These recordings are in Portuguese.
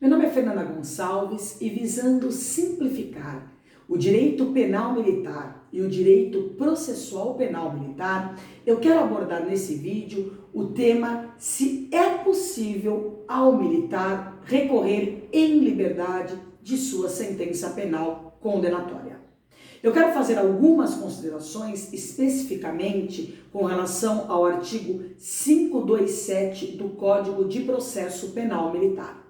Meu nome é Fernanda Gonçalves e visando simplificar o direito penal militar e o direito processual penal militar, eu quero abordar nesse vídeo o tema se é possível ao militar recorrer em liberdade de sua sentença penal condenatória. Eu quero fazer algumas considerações especificamente com relação ao artigo 527 do Código de Processo Penal Militar.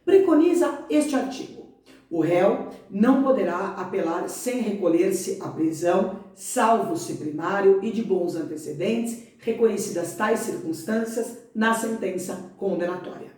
Preconiza este artigo: o réu não poderá apelar sem recolher-se à prisão, salvo se primário e de bons antecedentes, reconhecidas tais circunstâncias na sentença condenatória.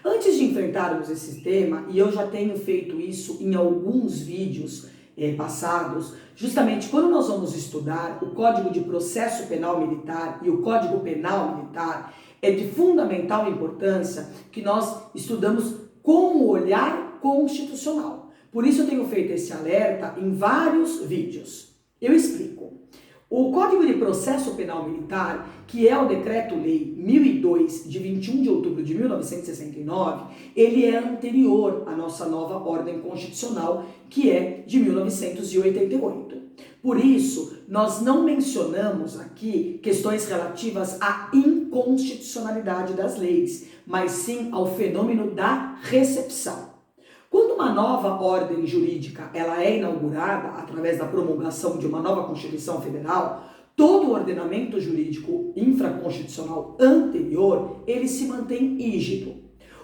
Antes de enfrentarmos esse tema, e eu já tenho feito isso em alguns vídeos passados, justamente quando nós vamos estudar o Código de Processo Penal Militar e o Código Penal Militar, é de fundamental importância que nós estudamos com o olhar constitucional. Por isso eu tenho feito esse alerta em vários vídeos. Eu explico. O Código de Processo Penal Militar, que é o Decreto-Lei 1002, de 21 de outubro de 1969, ele é anterior à nossa nova ordem constitucional, que é de 1988. Por isso, nós não mencionamos aqui questões relativas à inconstitucionalidade das leis, mas sim ao fenômeno da recepção. Quando uma nova ordem jurídica ela é inaugurada através da promulgação de uma nova Constituição Federal, todo o ordenamento jurídico infraconstitucional anterior, ele se mantém rígido.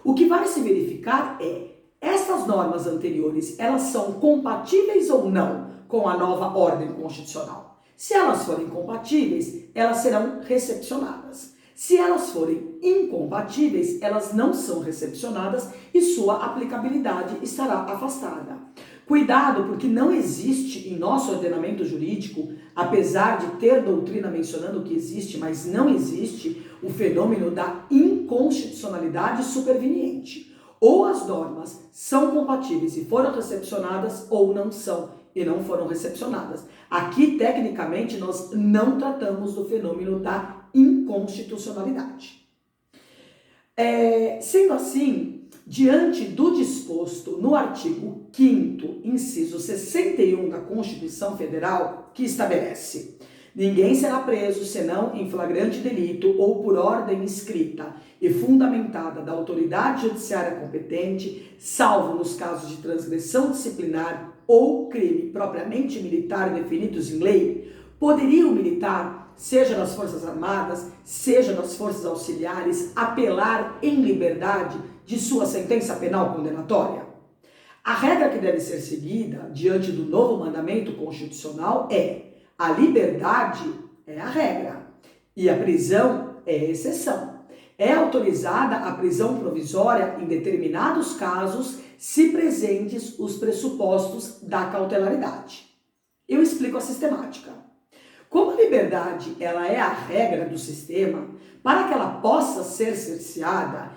O que vai se verificar é, essas normas anteriores, elas são compatíveis ou não com a nova ordem constitucional? Se elas forem compatíveis, elas serão recepcionadas. Se elas forem incompatíveis, elas não são recepcionadas e sua aplicabilidade estará afastada. Cuidado, porque não existe em nosso ordenamento jurídico, apesar de ter doutrina mencionando que existe, mas não existe o fenômeno da inconstitucionalidade superveniente. Ou as normas são compatíveis e foram recepcionadas, ou não são e não foram recepcionadas. Aqui, tecnicamente, nós não tratamos do fenômeno da inconstitucionalidade. Sendo assim, diante do disposto no artigo 5º, inciso 61 da Constituição Federal, que estabelece: ninguém será preso senão em flagrante delito ou por ordem escrita e fundamentada da autoridade judiciária competente, salvo nos casos de transgressão disciplinar ou crime propriamente militar definidos em lei, poderia o militar, seja nas Forças Armadas, seja nas Forças Auxiliares, apelar em liberdade de sua sentença penal condenatória? A regra que deve ser seguida diante do novo mandamento constitucional é: a liberdade é a regra e a prisão é a exceção. É autorizada a prisão provisória em determinados casos, se presentes os pressupostos da cautelaridade. Eu explico a sistemática. Como a liberdade ela é a regra do sistema, para que ela possa ser cerceada,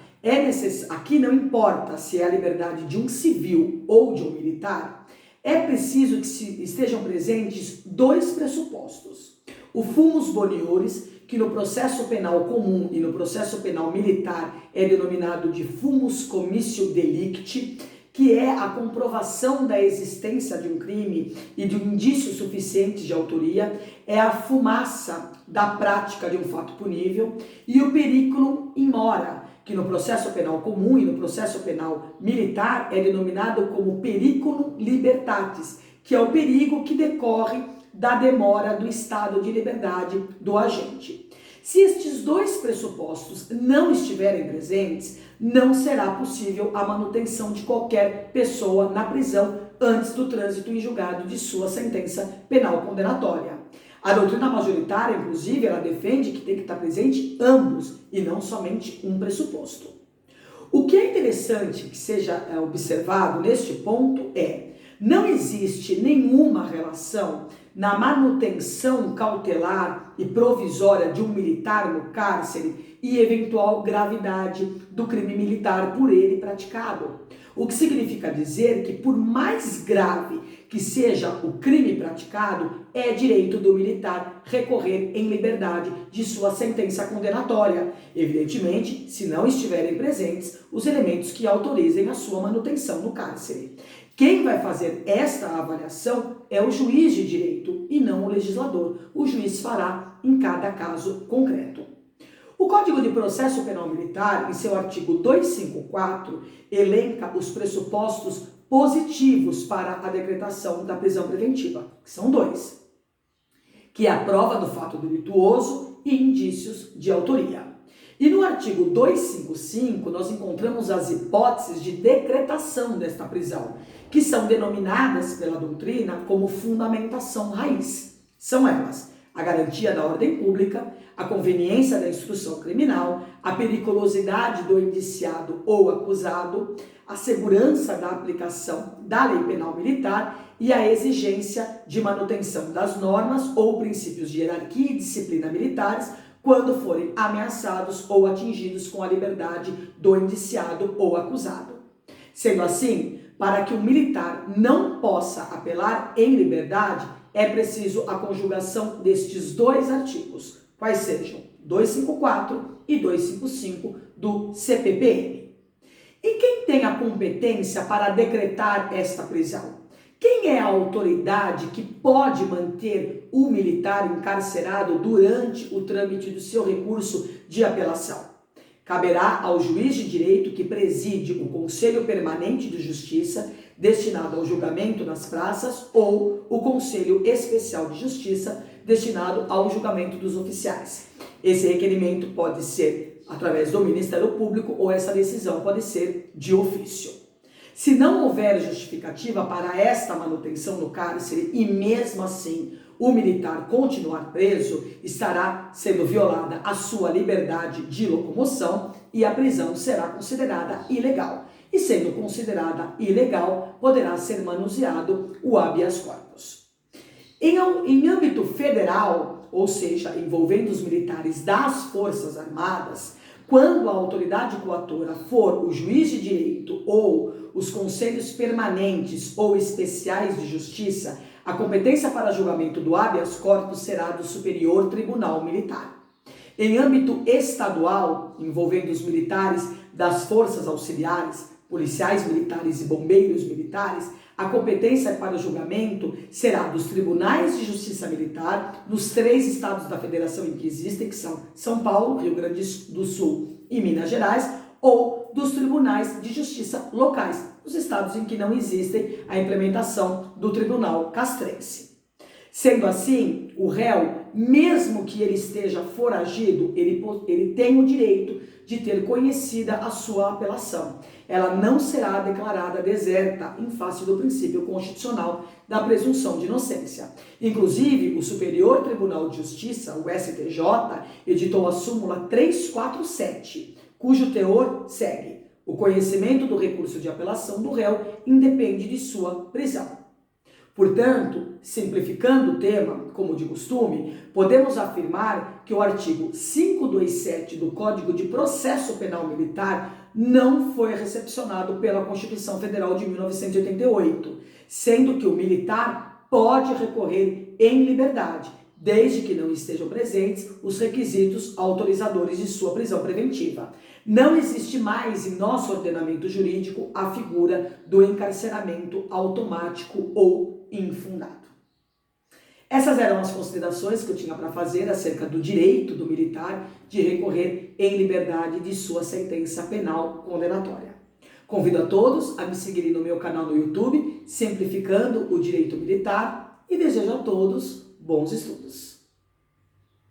aqui não importa se é a liberdade de um civil ou de um militar, é preciso que estejam presentes dois pressupostos: o fumus boniuris, que no processo penal comum e no processo penal militar é denominado de fumus comissio delicti, que é a comprovação da existência de um crime e de um indício suficiente de autoria, é a fumaça da prática de um fato punível, e o periculum in mora, que no processo penal comum e no processo penal militar é denominado como periculum libertatis, que é o perigo que decorre da demora do estado de liberdade do agente. Se estes dois pressupostos não estiverem presentes, não será possível a manutenção de qualquer pessoa na prisão antes do trânsito em julgado de sua sentença penal condenatória. A doutrina majoritária, inclusive, ela defende que tem que estar presente ambos e não somente um pressuposto. O que é interessante que seja observado neste ponto é: não existe nenhuma relação na manutenção cautelar e provisória de um militar no cárcere e eventual gravidade do crime militar por ele praticado. O que significa dizer que, por mais grave que seja o crime praticado, é direito do militar recorrer em liberdade de sua sentença condenatória, evidentemente, se não estiverem presentes os elementos que autorizem a sua manutenção no cárcere. Quem vai fazer esta avaliação é o juiz de direito e não o legislador. O juiz fará em cada caso concreto. O Código de Processo Penal Militar, em seu artigo 254, elenca os pressupostos positivos para a decretação da prisão preventiva, que são 2, que é a prova do fato delituoso e indícios de autoria. E no artigo 255, nós encontramos as hipóteses de decretação desta prisão, que são denominadas pela doutrina como fundamentação raiz. São elas: a garantia da ordem pública, a conveniência da instrução criminal, a periculosidade do indiciado ou acusado, a segurança da aplicação da lei penal militar e a exigência de manutenção das normas ou princípios de hierarquia e disciplina militares quando forem ameaçados ou atingidos com a liberdade do indiciado ou acusado. Sendo assim, para que o militar não possa apelar em liberdade, é preciso a conjugação destes 2 artigos, quais sejam 254 e 255 do CPPM. E quem tem a competência para decretar esta prisão? Quem é a autoridade que pode manter o militar encarcerado durante o trâmite do seu recurso de apelação? Caberá ao juiz de direito que preside o Conselho Permanente de Justiça, destinado ao julgamento nas praças, ou o Conselho Especial de Justiça, destinado ao julgamento dos oficiais. Esse requerimento pode ser através do Ministério Público ou essa decisão pode ser de ofício. Se não houver justificativa para esta manutenção no cárcere e mesmo assim o militar continuar preso, estará sendo violada a sua liberdade de locomoção e a prisão será considerada ilegal. E sendo considerada ilegal, poderá ser manuseado o habeas corpus. Em âmbito federal, ou seja, envolvendo os militares das Forças Armadas, quando a autoridade coatora for o juiz de direito ou os conselhos permanentes ou especiais de justiça, a competência para julgamento do habeas corpus será do Superior Tribunal Militar. Em âmbito estadual, envolvendo os militares das forças auxiliares, policiais militares e bombeiros militares, a competência para o julgamento será dos tribunais de justiça militar nos 3 estados da federação em que existem, que são São Paulo, Rio Grande do Sul e Minas Gerais, ou dos tribunais de justiça locais, nos estados em que não existem a implementação do tribunal castrense. Sendo assim, o réu, mesmo que ele esteja foragido, ele tem o direito de ter conhecida a sua apelação. Ela não será declarada deserta em face do princípio constitucional da presunção de inocência. Inclusive, o Superior Tribunal de Justiça, o STJ, editou a súmula 347, cujo teor segue: o conhecimento do recurso de apelação do réu independe de sua prisão. Portanto, simplificando o tema, como de costume, podemos afirmar que o artigo 527 do Código de Processo Penal Militar não foi recepcionado pela Constituição Federal de 1988, sendo que o militar pode recorrer em liberdade, desde que não estejam presentes os requisitos autorizadores de sua prisão preventiva. Não existe mais em nosso ordenamento jurídico a figura do encarceramento automático ou infundado. Essas eram as considerações que eu tinha para fazer acerca do direito do militar de recorrer em liberdade de sua sentença penal condenatória. Convido a todos a me seguirem no meu canal no YouTube, Simplificando o Direito Militar, e desejo a todos bons estudos.